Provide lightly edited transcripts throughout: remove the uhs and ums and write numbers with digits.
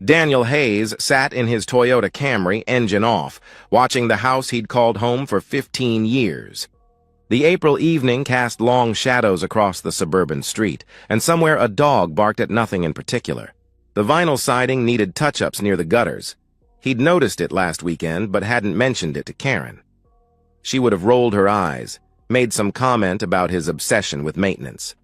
Daniel Hayes sat in his Toyota Camry, engine off, watching the house he'd called home for 15 years. The April evening cast long shadows across the suburban street, and somewhere a dog barked at nothing in particular. The vinyl siding needed touch-ups near the gutters. He'd noticed it last weekend, but hadn't mentioned it to Karen. She would have rolled her eyes, made some comment about his obsession with maintenance.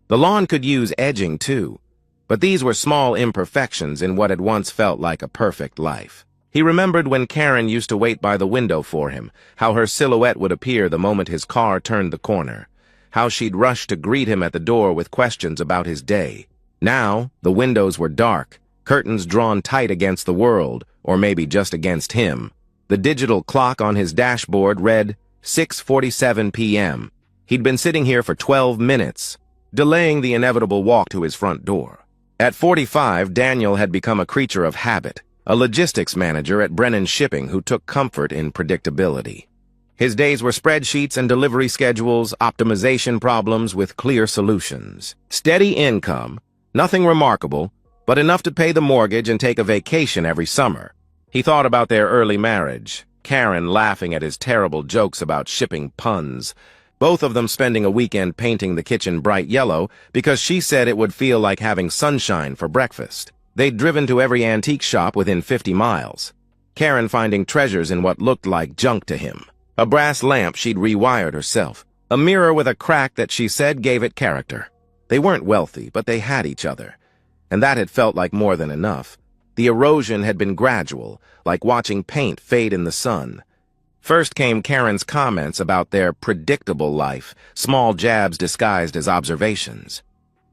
The lawn could use edging, too, but these were small imperfections in what had once felt like a perfect life. He remembered when Karen used to wait by the window for him, how her silhouette would appear the moment his car turned the corner, how she'd rush to greet him at the door with questions about his day. Now, the windows were dark, curtains drawn tight against the world, or maybe just against him. The digital clock on his dashboard read 6:47 p.m. He'd been sitting here for 12 minutes, delaying the inevitable walk to his front door. At 45, Daniel had become a creature of habit, a logistics manager at Brennan Shipping who took comfort in predictability. His days were spreadsheets and delivery schedules, optimization problems with clear solutions. Steady income, nothing remarkable, but enough to pay the mortgage and take a vacation every summer. He thought about their early marriage, Karen laughing at his terrible jokes about shipping puns, both of them spending a weekend painting the kitchen bright yellow because she said it would feel like having sunshine for breakfast. They'd driven to every antique shop within 50 miles, Karen finding treasures in what looked like junk to him. A brass lamp she'd rewired herself, a mirror with a crack that she said gave it character. They weren't wealthy, but they had each other, and that had felt like more than enough. The erosion had been gradual, like watching paint fade in the sun. First came Karen's comments about their predictable life, small jabs disguised as observations.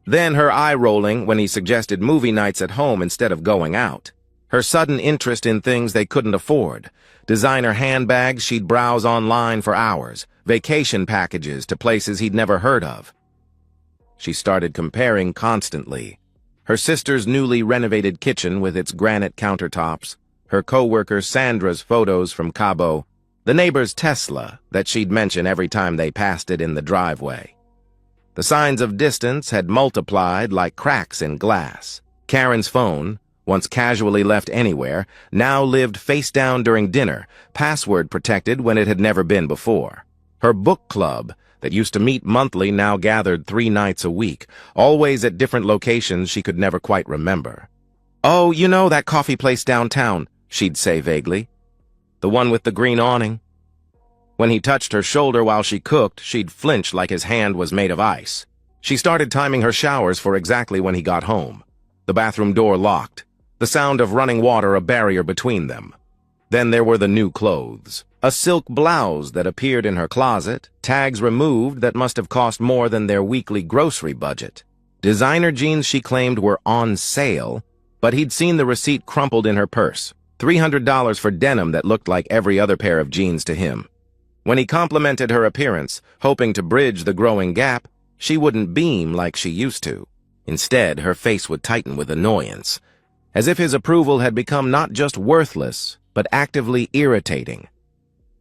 Then her eye-rolling when he suggested movie nights at home instead of going out. Her sudden interest in things they couldn't afford. Designer handbags she'd browse online for hours, vacation packages to places he'd never heard of. She started comparing constantly. Her sister's newly renovated kitchen with its granite countertops, her co-worker Sandra's photos from Cabo, the neighbor's Tesla that she'd mention every time they passed it in the driveway. The signs of distance had multiplied like cracks in glass. Karen's phone, once casually left anywhere, now lived face down during dinner, password protected when it had never been before. Her book club, that used to meet monthly, now gathered 3 nights a week, always at different locations she could never quite remember. "Oh, you know that coffee place downtown," she'd say vaguely. "The one with the green awning." When he touched her shoulder while she cooked, she'd flinch like his hand was made of ice. She started timing her showers for exactly when he got home. The bathroom door locked, the sound of running water a barrier between them. Then there were the new clothes. A silk blouse that appeared in her closet, tags removed that must have cost more than their weekly grocery budget. Designer jeans she claimed were on sale, but he'd seen the receipt crumpled in her purse. $300 for denim that looked like every other pair of jeans to him. When he complimented her appearance, hoping to bridge the growing gap, she wouldn't beam like she used to. Instead, her face would tighten with annoyance, as if his approval had become not just worthless, but actively irritating.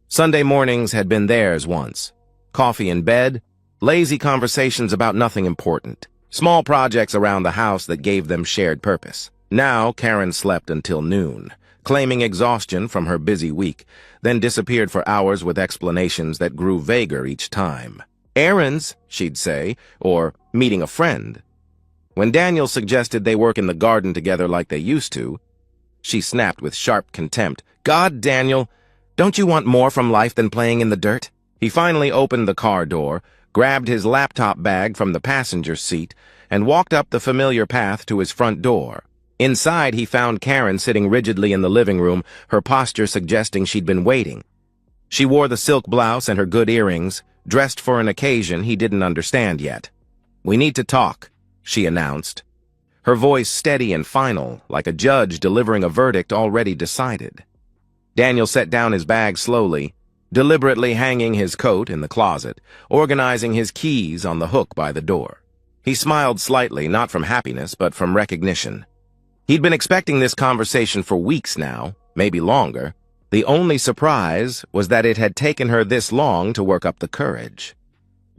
Sunday mornings had been theirs once. Coffee in bed, lazy conversations about nothing important, small projects around the house that gave them shared purpose. Now, Karen slept until noon, claiming exhaustion from her busy week, then disappeared for hours with explanations that grew vaguer each time. Errands, she'd say, or meeting a friend. When Daniel suggested they work in the garden together like they used to, she snapped with sharp contempt. "God, Daniel, don't you want more from life than playing in the dirt?" He finally opened the car door, grabbed his laptop bag from the passenger seat, and walked up the familiar path to his front door. Inside, he found Karen sitting rigidly in the living room, her posture suggesting she'd been waiting. She wore the silk blouse and her good earrings, dressed for an occasion he didn't understand yet. "We need to talk," she announced, her voice steady and final, like a judge delivering a verdict already decided. Daniel set down his bag slowly, deliberately hanging his coat in the closet, organizing his keys on the hook by the door. He smiled slightly, not from happiness, but from recognition. He'd been expecting this conversation for weeks now, maybe longer. The only surprise was that it had taken her this long to work up the courage.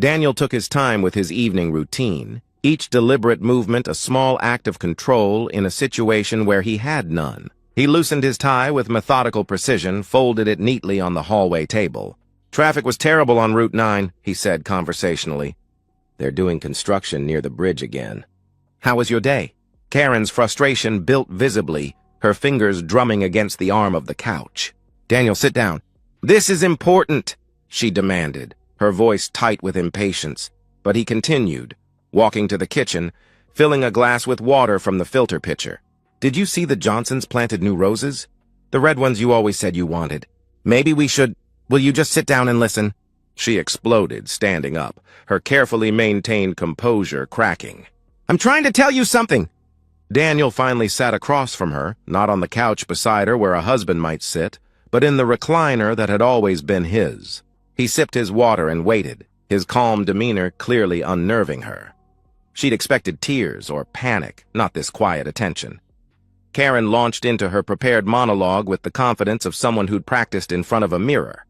Daniel took his time with his evening routine. Each deliberate movement a small act of control in a situation where he had none. He loosened his tie with methodical precision, folded it neatly on the hallway table. "Traffic was terrible on Route 9, he said conversationally. "They're doing construction near the bridge again." "How was your day?" Karen's frustration built visibly, her fingers drumming against the arm of the couch. "Daniel, sit down." "This is important," she demanded, her voice tight with impatience. But he continued, walking to the kitchen, filling a glass with water from the filter pitcher. "Did you see the Johnsons planted new roses? The red ones you always said you wanted. Maybe we should— Will you just sit down and listen?" She exploded, standing up, her carefully maintained composure cracking. "I'm trying to tell you something!" Daniel finally sat across from her, not on the couch beside her where a husband might sit, but in the recliner that had always been his. He sipped his water and waited, his calm demeanor clearly unnerving her. She'd expected tears or panic, not this quiet attention. Karen launched into her prepared monologue with the confidence of someone who'd practiced in front of a mirror.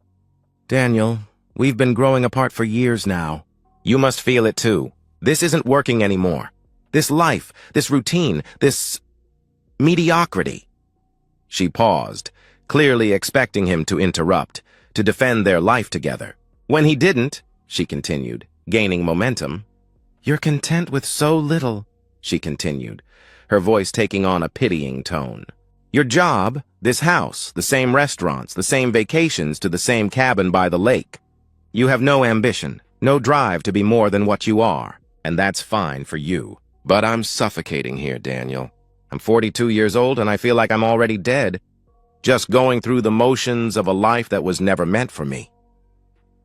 "Daniel, we've been growing apart for years now. You must feel it too. This isn't working anymore. This life, this routine, this mediocrity." She paused, clearly expecting him to interrupt, to defend their life together. "When he didn't," she continued, gaining momentum. "You're content with so little," she continued, her voice taking on a pitying tone. "Your job, this house, the same restaurants, the same vacations to the same cabin by the lake. You have no ambition, no drive to be more than what you are, and that's fine for you. But I'm suffocating here, Daniel. I'm 42 years old and I feel like I'm already dead, just going through the motions of a life that was never meant for me."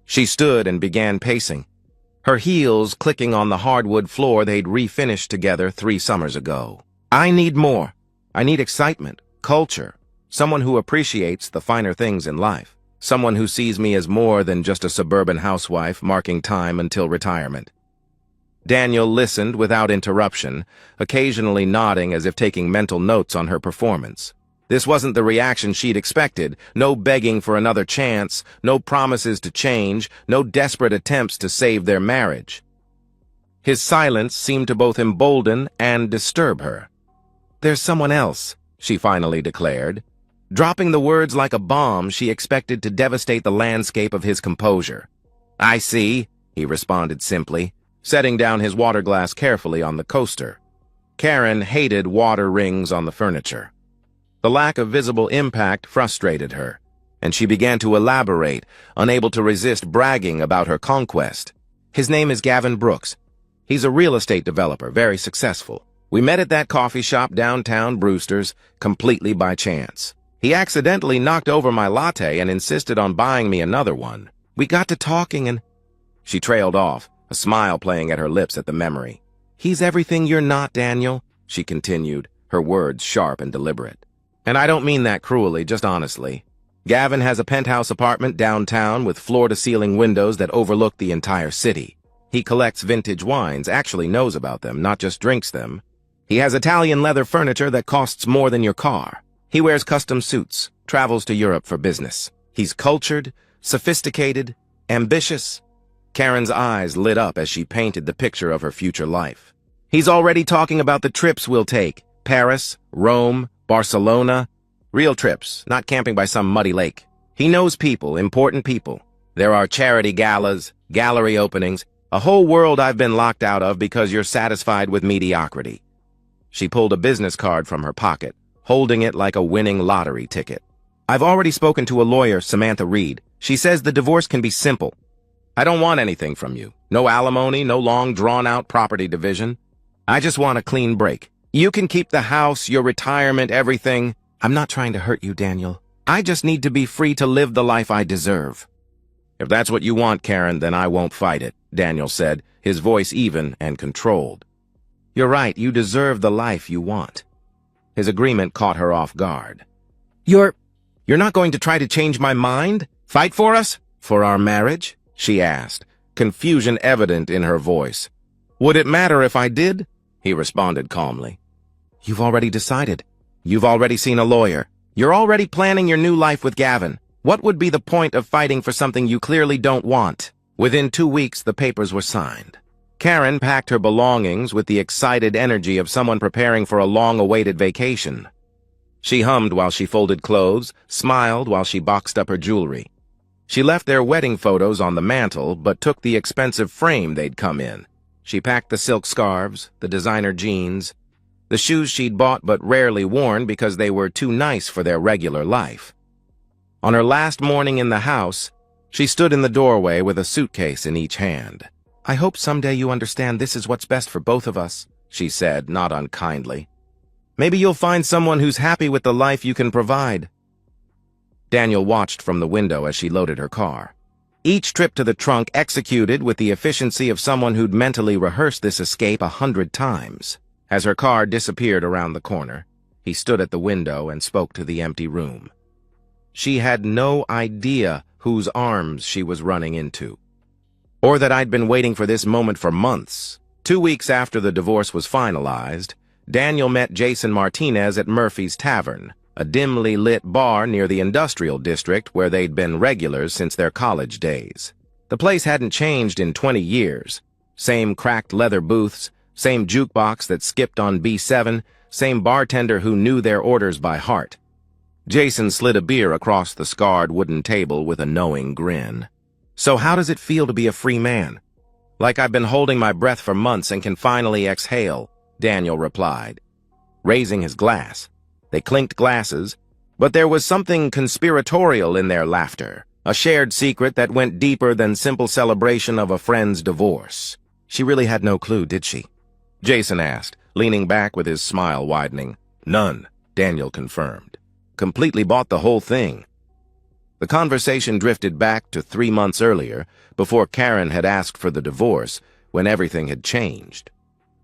She stood and began pacing, her heels clicking on the hardwood floor they'd refinished together 3 summers ago. "I need more. I need excitement, culture, someone who appreciates the finer things in life, someone who sees me as more than just a suburban housewife marking time until retirement." Daniel listened without interruption, occasionally nodding as if taking mental notes on her performance. This wasn't the reaction she'd expected, no begging for another chance, no promises to change, no desperate attempts to save their marriage. His silence seemed to both embolden and disturb her. "There's someone else," she finally declared. Dropping the words like a bomb, she expected to devastate the landscape of his composure. "I see," he responded simply, setting down his water glass carefully on the coaster. Karen hated water rings on the furniture. The lack of visible impact frustrated her, and she began to elaborate, unable to resist bragging about her conquest. "His name is Gavin Brooks. He's a real estate developer, very successful. We met at that coffee shop downtown Brewster's, completely by chance. He accidentally knocked over my latte and insisted on buying me another one. We got to talking and—" She trailed off, a smile playing at her lips at the memory. "He's everything you're not, Daniel," she continued, her words sharp and deliberate. "And I don't mean that cruelly, just honestly. Gavin has a penthouse apartment downtown with floor-to-ceiling windows that overlook the entire city. He collects vintage wines, actually knows about them, not just drinks them. He has Italian leather furniture that costs more than your car. He wears custom suits, travels to Europe for business. He's cultured, sophisticated, ambitious." Karen's eyes lit up as she painted the picture of her future life. "He's already talking about the trips we'll take. Paris, Rome, Barcelona. Real trips, not camping by some muddy lake. He knows people, important people. There are charity galas, gallery openings, a whole world I've been locked out of because you're satisfied with mediocrity." She pulled a business card from her pocket, holding it like a winning lottery ticket. "I've already spoken to a lawyer, Samantha Reed. She says the divorce can be simple. I don't want anything from you. No alimony, no long, drawn-out property division. I just want a clean break. You can keep the house, your retirement, everything. I'm not trying to hurt you, Daniel. I just need to be free to live the life I deserve." "If that's what you want, Karen, then I won't fight it," Daniel said, his voice even and controlled. "You're right, you deserve the life you want." His agreement caught her off guard. You're not going to try to change my mind? Fight for us? For our marriage?" she asked, confusion evident in her voice. "Would it matter if I did?" he responded calmly. "You've already decided. You've already seen a lawyer. You're already planning your new life with Gavin. What would be the point of fighting for something you clearly don't want?" Within 2 weeks, the papers were signed. Karen packed her belongings with the excited energy of someone preparing for a long-awaited vacation. She hummed while she folded clothes, smiled while she boxed up her jewelry. She left their wedding photos on the mantel, but took the expensive frame they'd come in. She packed the silk scarves, the designer jeans, the shoes she'd bought but rarely worn because they were too nice for their regular life. On her last morning in the house, she stood in the doorway with a suitcase in each hand. "I hope someday you understand this is what's best for both of us," she said, not unkindly. "Maybe you'll find someone who's happy with the life you can provide." Daniel watched from the window as she loaded her car. Each trip to the trunk executed with the efficiency of someone who'd mentally rehearsed this escape 100 times. As her car disappeared around the corner, he stood at the window and spoke to the empty room. She had no idea whose arms she was running into, or that I'd been waiting for this moment for months. 2 weeks after the divorce was finalized, Daniel met Jason Martinez at Murphy's Tavern, a dimly lit bar near the industrial district where they'd been regulars since their college days. The place hadn't changed in 20 years. Same cracked leather booths, same jukebox that skipped on B7, same bartender who knew their orders by heart. Jason slid a beer across the scarred wooden table with a knowing grin. "So how does it feel to be a free man?" "Like I've been holding my breath for months and can finally exhale," Daniel replied, raising his glass. They clinked glasses, but there was something conspiratorial in their laughter, a shared secret that went deeper than simple celebration of a friend's divorce. "She really had no clue, did she?" Jason asked, leaning back with his smile widening. "None," Daniel confirmed. "Completely bought the whole thing." The conversation drifted back to 3 months earlier, before Karen had asked for the divorce, when everything had changed.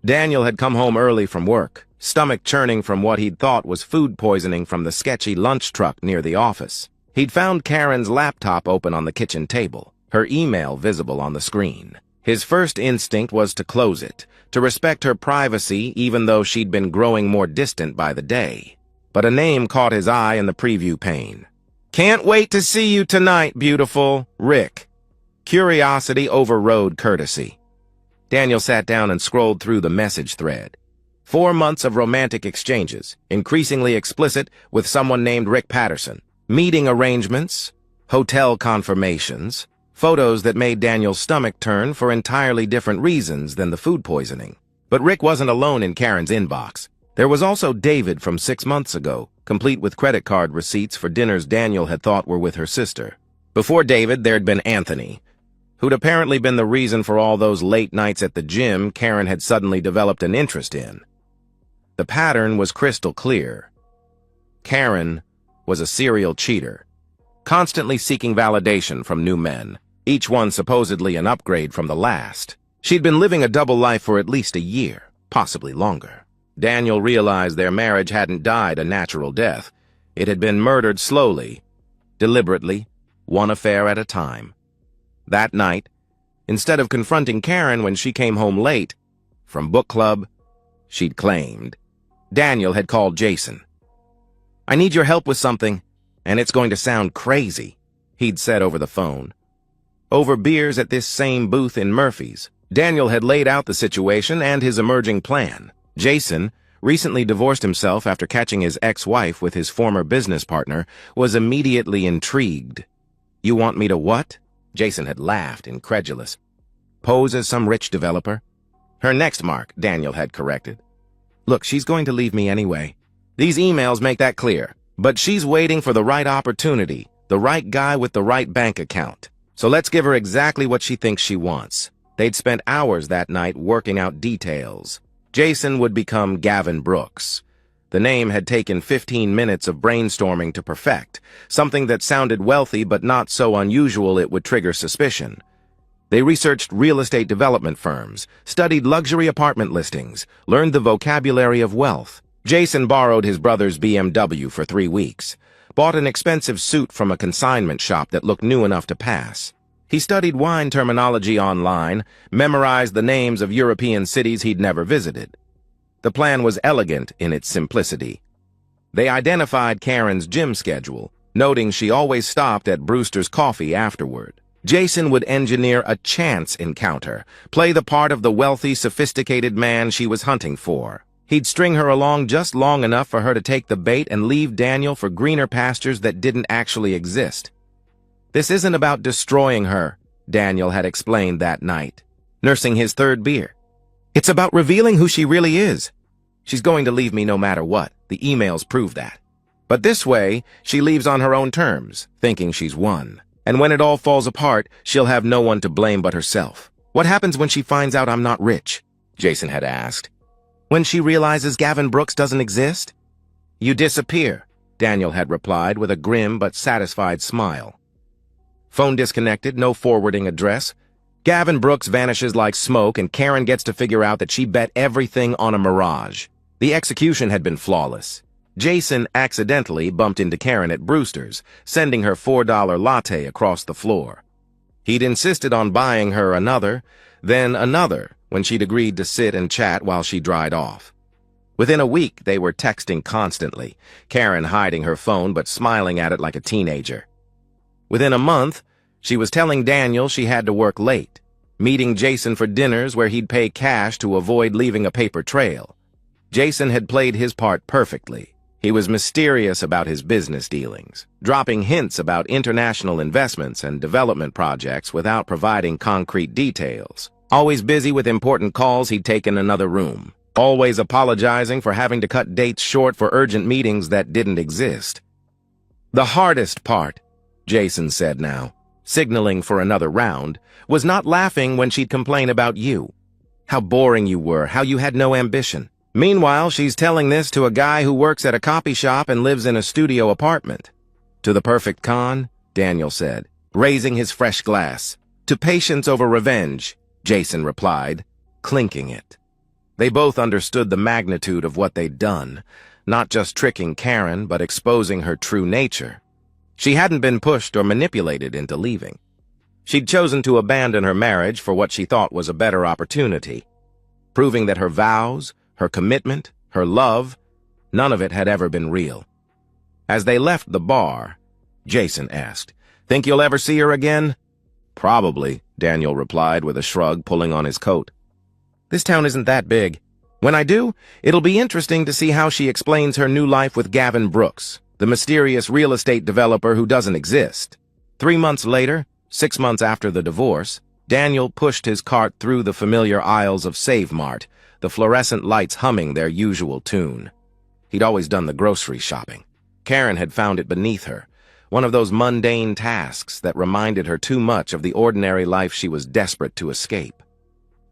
Daniel had come home early from work, stomach churning from what he'd thought was food poisoning from the sketchy lunch truck near the office. He'd found Karen's laptop open on the kitchen table, her email visible on the screen. His first instinct was to close it, to respect her privacy even though she'd been growing more distant by the day. But a name caught his eye in the preview pane. "Can't wait to see you tonight, beautiful, Rick." Curiosity overrode courtesy. Daniel sat down and scrolled through the message thread. 4 months of romantic exchanges, increasingly explicit with someone named Rick Patterson. Meeting arrangements, hotel confirmations, photos that made Daniel's stomach turn for entirely different reasons than the food poisoning. But Rick wasn't alone in Karen's inbox. There was also David from 6 months ago, complete with credit card receipts for dinners Daniel had thought were with her sister. Before David, there'd been Anthony, who'd apparently been the reason for all those late nights at the gym Karen had suddenly developed an interest in. The pattern was crystal clear. Karen was a serial cheater, constantly seeking validation from new men, each one supposedly an upgrade from the last. She'd been living a double life for at least a year, possibly longer. Daniel realized their marriage hadn't died a natural death. It had been murdered slowly, deliberately, one affair at a time. That night, instead of confronting Karen when she came home late from book club, she'd claimed, Daniel had called Jason. "I need your help with something, and it's going to sound crazy," he'd said over the phone. Over beers at this same booth in Murphy's, Daniel had laid out the situation and his emerging plan. Jason, recently divorced himself after catching his ex-wife with his former business partner, was immediately intrigued. "You want me to what?" Jason had laughed, incredulous. "Pose as some rich developer?" "Her next mark," Daniel had corrected. "Look, she's going to leave me anyway. These emails make that clear. But she's waiting for the right opportunity, the right guy with the right bank account. So let's give her exactly what she thinks she wants." They'd spent hours that night working out details. Jason would become Gavin Brooks. The name had taken 15 minutes of brainstorming to perfect, something that sounded wealthy but not so unusual it would trigger suspicion. They researched real estate development firms, studied luxury apartment listings, learned the vocabulary of wealth. Jason borrowed his brother's BMW for 3 weeks, bought an expensive suit from a consignment shop that looked new enough to pass. He studied wine terminology online, memorized the names of European cities he'd never visited. The plan was elegant in its simplicity. They identified Karen's gym schedule, noting she always stopped at Brewster's Coffee afterward. Jason would engineer a chance encounter, play the part of the wealthy, sophisticated man she was hunting for. He'd string her along just long enough for her to take the bait and leave Daniel for greener pastures that didn't actually exist. "This isn't about destroying her," Daniel had explained that night, nursing his third beer. "It's about revealing who she really is. She's going to leave me no matter what. The emails prove that. But this way, she leaves on her own terms, thinking she's won. And when it all falls apart, she'll have no one to blame but herself." "What happens when she finds out I'm not rich?" Jason had asked. "When she realizes Gavin Brooks doesn't exist?" "You disappear," Daniel had replied with a grim but satisfied smile. Phone disconnected, no forwarding address. Gavin Brooks vanishes like smoke, and Karen gets to figure out that she bet everything on a mirage. The execution had been flawless. Jason accidentally bumped into Karen at Brewster's, sending her $4 latte across the floor. He'd insisted on buying her another, then another, when she'd agreed to sit and chat while she dried off. Within a week, they were texting constantly, Karen hiding her phone but smiling at it like a teenager. Within a month, she was telling Daniel she had to work late, meeting Jason for dinners where he'd pay cash to avoid leaving a paper trail. Jason had played his part perfectly. He was mysterious about his business dealings, dropping hints about international investments and development projects without providing concrete details. Always busy with important calls, he'd taken another room. Always apologizing for having to cut dates short for urgent meetings that didn't exist. "The hardest part," Jason said now, signaling for another round, "was not laughing when she'd complain about you. How boring you were, how you had no ambition. Meanwhile, she's telling this to a guy who works at a copy shop and lives in a studio apartment." "To the perfect con," Daniel said, raising his fresh glass. "To patience over revenge," Jason replied, clinking it. They both understood the magnitude of what they'd done, not just tricking Karen, but exposing her true nature. She hadn't been pushed or manipulated into leaving. She'd chosen to abandon her marriage for what she thought was a better opportunity, proving that her vows, her commitment, her love, none of it had ever been real. As they left the bar, Jason asked, "Think you'll ever see her again?" "Probably," Daniel replied with a shrug, pulling on his coat. "This town isn't that big. When I do, it'll be interesting to see how she explains her new life with Gavin Brooks, the mysterious real estate developer who doesn't exist." 3 months later, 6 months after the divorce, Daniel pushed his cart through the familiar aisles of Save Mart, the fluorescent lights humming their usual tune. He'd always done the grocery shopping. Karen had found it beneath her, one of those mundane tasks that reminded her too much of the ordinary life she was desperate to escape.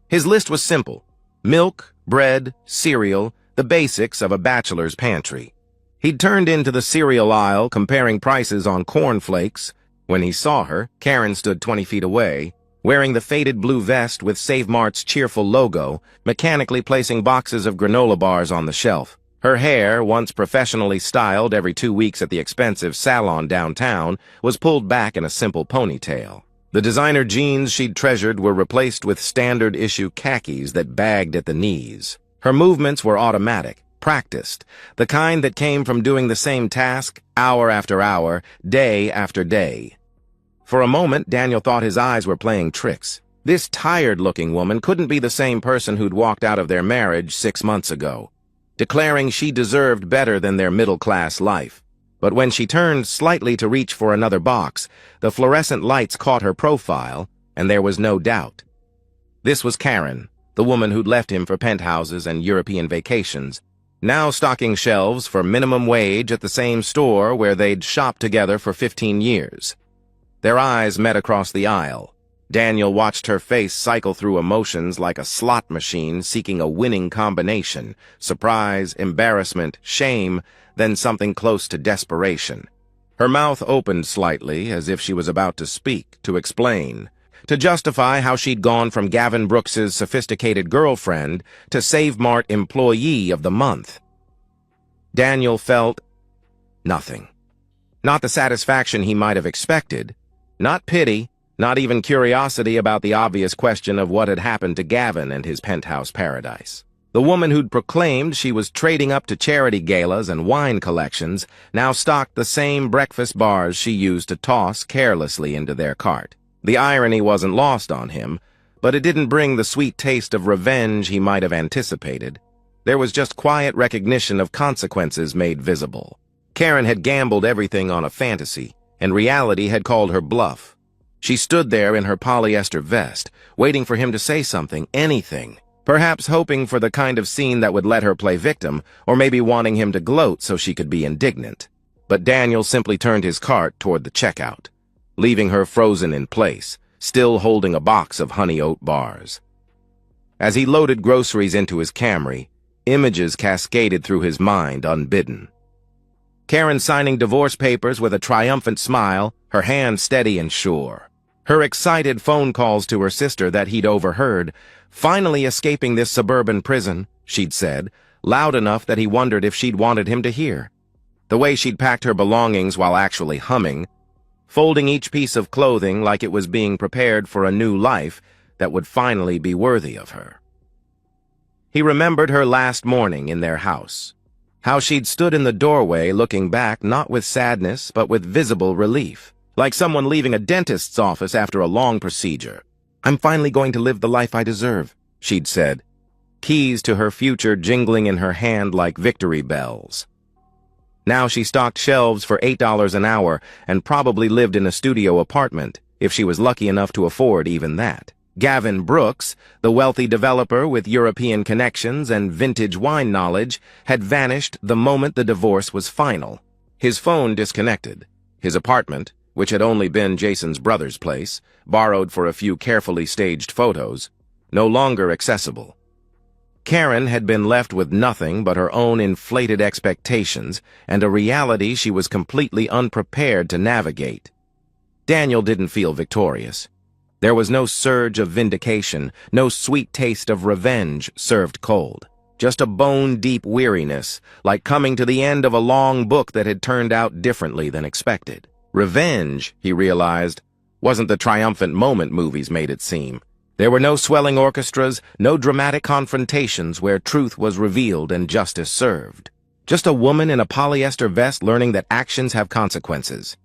His list was simple: milk, bread, cereal, the basics of a bachelor's pantry. He'd turned into the cereal aisle comparing prices on cornflakes. When he saw her, Karen stood 20 feet away, wearing the faded blue vest with Save Mart's cheerful logo, mechanically placing boxes of granola bars on the shelf. Her hair, once professionally styled every 2 weeks at the expensive salon downtown, was pulled back in a simple ponytail. The designer jeans she'd treasured were replaced with standard-issue khakis that bagged at the knees. Her movements were automatic, practiced, the kind that came from doing the same task, hour after hour, day after day. For a moment, Daniel thought his eyes were playing tricks. This tired-looking woman couldn't be the same person who'd walked out of their marriage 6 months ago, declaring she deserved better than their middle-class life. But when she turned slightly to reach for another box, the fluorescent lights caught her profile, and there was no doubt. This was Karen, the woman who'd left him for penthouses and European vacations, now stocking shelves for minimum wage at the same store where they'd shopped together for 15 years. Their eyes met across the aisle. Daniel watched her face cycle through emotions like a slot machine seeking a winning combination: surprise, embarrassment, shame, then something close to desperation. Her mouth opened slightly, as if she was about to speak, to explain, to justify how she'd gone from Gavin Brooks's sophisticated girlfriend to Save Mart Employee of the Month. Daniel felt nothing. Not the satisfaction he might have expected, not pity, not even curiosity about the obvious question of what had happened to Gavin and his penthouse paradise. The woman who'd proclaimed she was trading up to charity galas and wine collections now stocked the same breakfast bars she used to toss carelessly into their cart. The irony wasn't lost on him, but it didn't bring the sweet taste of revenge he might have anticipated. There was just quiet recognition of consequences made visible. Karen had gambled everything on a fantasy, and reality had called her bluff. She stood there in her polyester vest, waiting for him to say something, anything. Perhaps hoping for the kind of scene that would let her play victim, or maybe wanting him to gloat so she could be indignant. But Daniel simply turned his cart toward the checkout, leaving her frozen in place, still holding a box of honey oat bars. As he loaded groceries into his Camry, images cascaded through his mind unbidden. Karen signing divorce papers with a triumphant smile, her hand steady and sure. Her excited phone calls to her sister that he'd overheard, finally escaping this suburban prison, she'd said, loud enough that he wondered if she'd wanted him to hear. The way she'd packed her belongings while actually humming, folding each piece of clothing like it was being prepared for a new life that would finally be worthy of her. He remembered her last morning in their house, how she'd stood in the doorway looking back not with sadness but with visible relief, like someone leaving a dentist's office after a long procedure. "I'm finally going to live the life I deserve," she'd said, keys to her future jingling in her hand like victory bells. Now she stocked shelves for $8 an hour and probably lived in a studio apartment, if she was lucky enough to afford even that. Gavin Brooks, the wealthy developer with European connections and vintage wine knowledge, had vanished the moment the divorce was final. His phone disconnected. His apartment, which had only been Jason's brother's place, borrowed for a few carefully staged photos, no longer accessible. Karen had been left with nothing but her own inflated expectations and a reality she was completely unprepared to navigate. Daniel didn't feel victorious. There was no surge of vindication, no sweet taste of revenge served cold. Just a bone-deep weariness, like coming to the end of a long book that had turned out differently than expected. Revenge, he realized, wasn't the triumphant moment movies made it seem. There were no swelling orchestras, no dramatic confrontations where truth was revealed and justice served. Just a woman in a polyester vest learning that actions have consequences.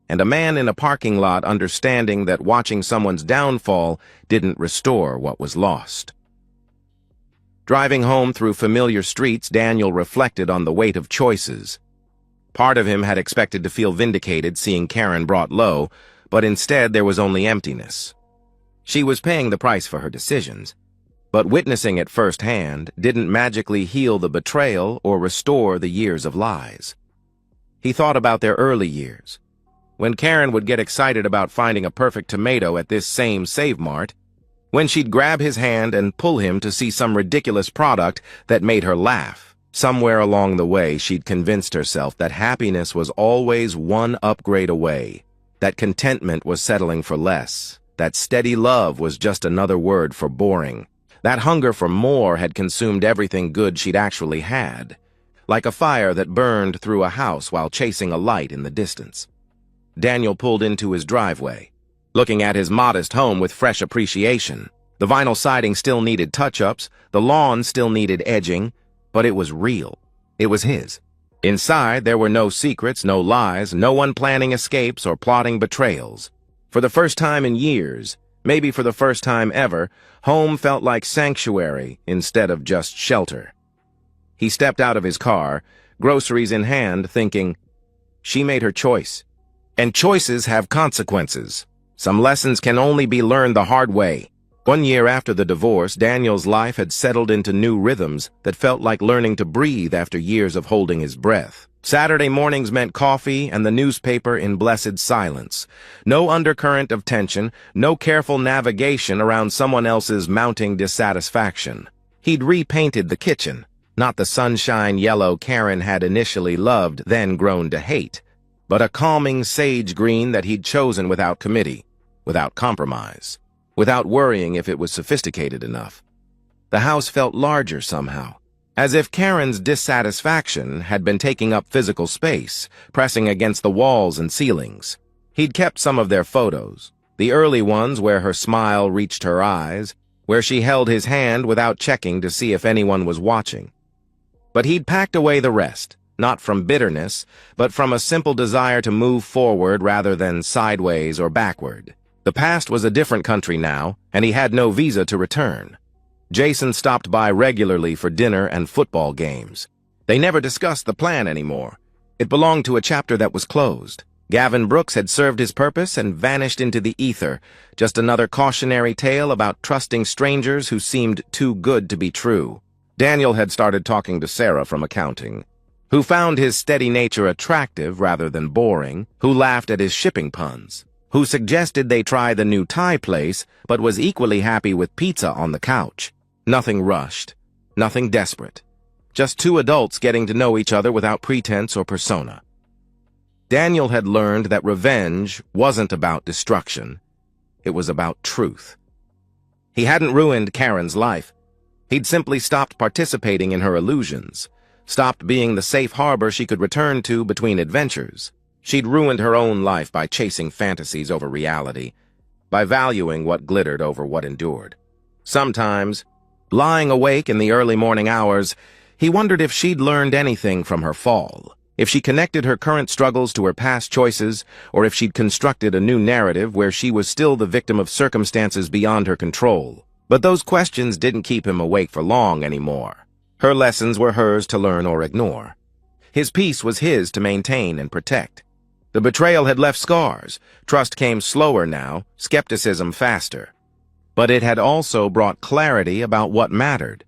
And a man in a parking lot understanding that watching someone's downfall didn't restore what was lost. Driving home through familiar streets, Daniel reflected on the weight of choices. Part of him had expected to feel vindicated seeing Karen brought low, but instead there was only emptiness. She was paying the price for her decisions, but witnessing it firsthand didn't magically heal the betrayal or restore the years of lies. He thought about their early years, when Karen would get excited about finding a perfect tomato at this same Save Mart, when she'd grab his hand and pull him to see some ridiculous product that made her laugh. Somewhere along the way, she'd convinced herself that happiness was always one upgrade away, that contentment was settling for less, that steady love was just another word for boring. That hunger for more had consumed everything good she'd actually had, like a fire that burned through a house while chasing a light in the distance. Daniel pulled into his driveway, looking at his modest home with fresh appreciation. The vinyl siding still needed touch-ups, the lawn still needed edging, but it was real. It was his. Inside, there were no secrets, no lies, no one planning escapes or plotting betrayals. For the first time in years, maybe for the first time ever, home felt like sanctuary instead of just shelter. He stepped out of his car, groceries in hand, thinking, she made her choice. And choices have consequences. Some lessons can only be learned the hard way. 1 year after the divorce, Daniel's life had settled into new rhythms that felt like learning to breathe after years of holding his breath. Saturday mornings meant coffee and the newspaper in blessed silence. No undercurrent of tension, no careful navigation around someone else's mounting dissatisfaction. He'd repainted the kitchen, not the sunshine yellow Karen had initially loved, then grown to hate, but a calming sage green that he'd chosen without committee, without compromise, without worrying if it was sophisticated enough. The house felt larger somehow, as if Karen's dissatisfaction had been taking up physical space, pressing against the walls and ceilings. He'd kept some of their photos, the early ones where her smile reached her eyes, where she held his hand without checking to see if anyone was watching. But he'd packed away the rest, not from bitterness, but from a simple desire to move forward rather than sideways or backward. The past was a different country now, and he had no visa to return. Jason stopped by regularly for dinner and football games. They never discussed the plan anymore. It belonged to a chapter that was closed. Gavin Brooks had served his purpose and vanished into the ether, just another cautionary tale about trusting strangers who seemed too good to be true. Daniel had started talking to Sarah from accounting, who found his steady nature attractive rather than boring, who laughed at his shipping puns, who suggested they try the new Thai place, but was equally happy with pizza on the couch. Nothing rushed, nothing desperate. Just two adults getting to know each other without pretense or persona. Daniel had learned that revenge wasn't about destruction. It was about truth. He hadn't ruined Karen's life. He'd simply stopped participating in her illusions, stopped being the safe harbor she could return to between adventures. She'd ruined her own life by chasing fantasies over reality, by valuing what glittered over what endured. Sometimes, lying awake in the early morning hours, he wondered if she'd learned anything from her fall, if she connected her current struggles to her past choices, or if she'd constructed a new narrative where she was still the victim of circumstances beyond her control. But those questions didn't keep him awake for long anymore. Her lessons were hers to learn or ignore. His peace was his to maintain and protect. The betrayal had left scars. Trust came slower now, skepticism faster. But it had also brought clarity about what mattered.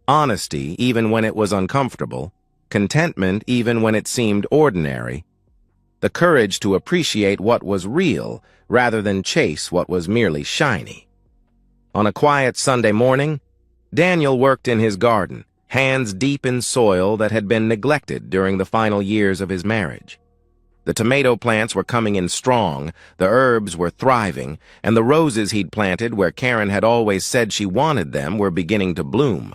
Honesty, even when it was uncomfortable. Contentment, even when it seemed ordinary. The courage to appreciate what was real, rather than chase what was merely shiny. On a quiet Sunday morning, Daniel worked in his garden, hands deep in soil that had been neglected during the final years of his marriage. The tomato plants were coming in strong, the herbs were thriving, and the roses he'd planted where Karen had always said she wanted them were beginning to bloom.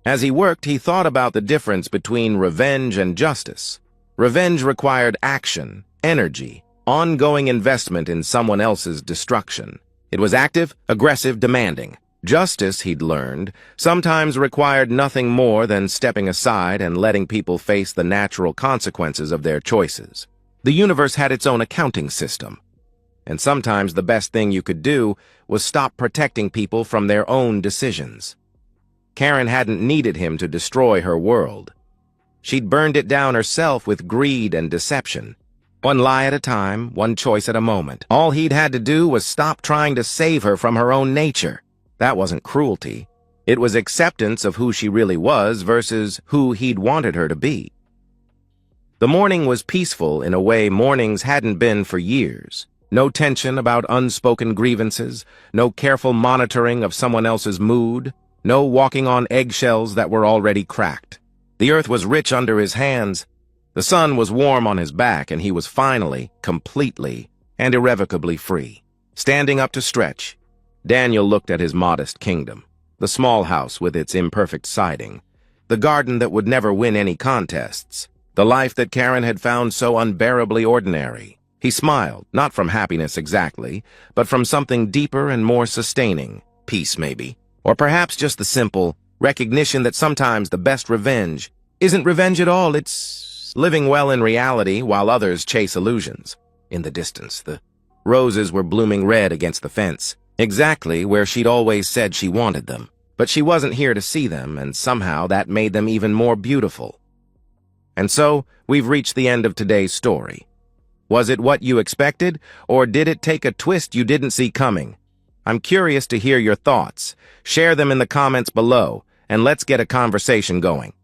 As he worked, he thought about the difference between revenge and justice. Revenge required action, energy, ongoing investment in someone else's destruction. It was active, aggressive, demanding. Justice, he'd learned, sometimes required nothing more than stepping aside and letting people face the natural consequences of their choices. The universe had its own accounting system, and sometimes the best thing you could do was stop protecting people from their own decisions. Karen hadn't needed him to destroy her world. She'd burned it down herself with greed and deception. One lie at a time, one choice at a moment. All he'd had to do was stop trying to save her from her own nature. That wasn't cruelty. It was acceptance of who she really was versus who he'd wanted her to be. The morning was peaceful in a way mornings hadn't been for years. No tension about unspoken grievances, no careful monitoring of someone else's mood, no walking on eggshells that were already cracked. The earth was rich under his hands. The sun was warm on his back, and he was finally, completely, and irrevocably free. Standing up to stretch, Daniel looked at his modest kingdom, the small house with its imperfect siding, the garden that would never win any contests, the life that Karen had found so unbearably ordinary. He smiled, not from happiness exactly, but from something deeper and more sustaining, peace maybe. Or perhaps just the simple recognition that sometimes the best revenge isn't revenge at all, it's living well in reality while others chase illusions. In the distance, the roses were blooming red against the fence, exactly where she'd always said she wanted them. But she wasn't here to see them, and somehow that made them even more beautiful. And so, we've reached the end of today's story. Was it what you expected, or did it take a twist you didn't see coming? I'm curious to hear your thoughts. Share them in the comments below, and let's get a conversation going.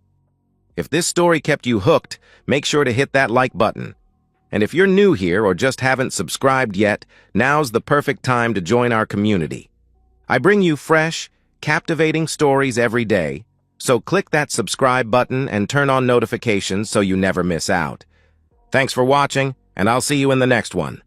If this story kept you hooked, make sure to hit that like button. And if you're new here or just haven't subscribed yet, now's the perfect time to join our community. I bring you fresh, captivating stories every day, so click that subscribe button and turn on notifications so you never miss out. Thanks for watching, and I'll see you in the next one.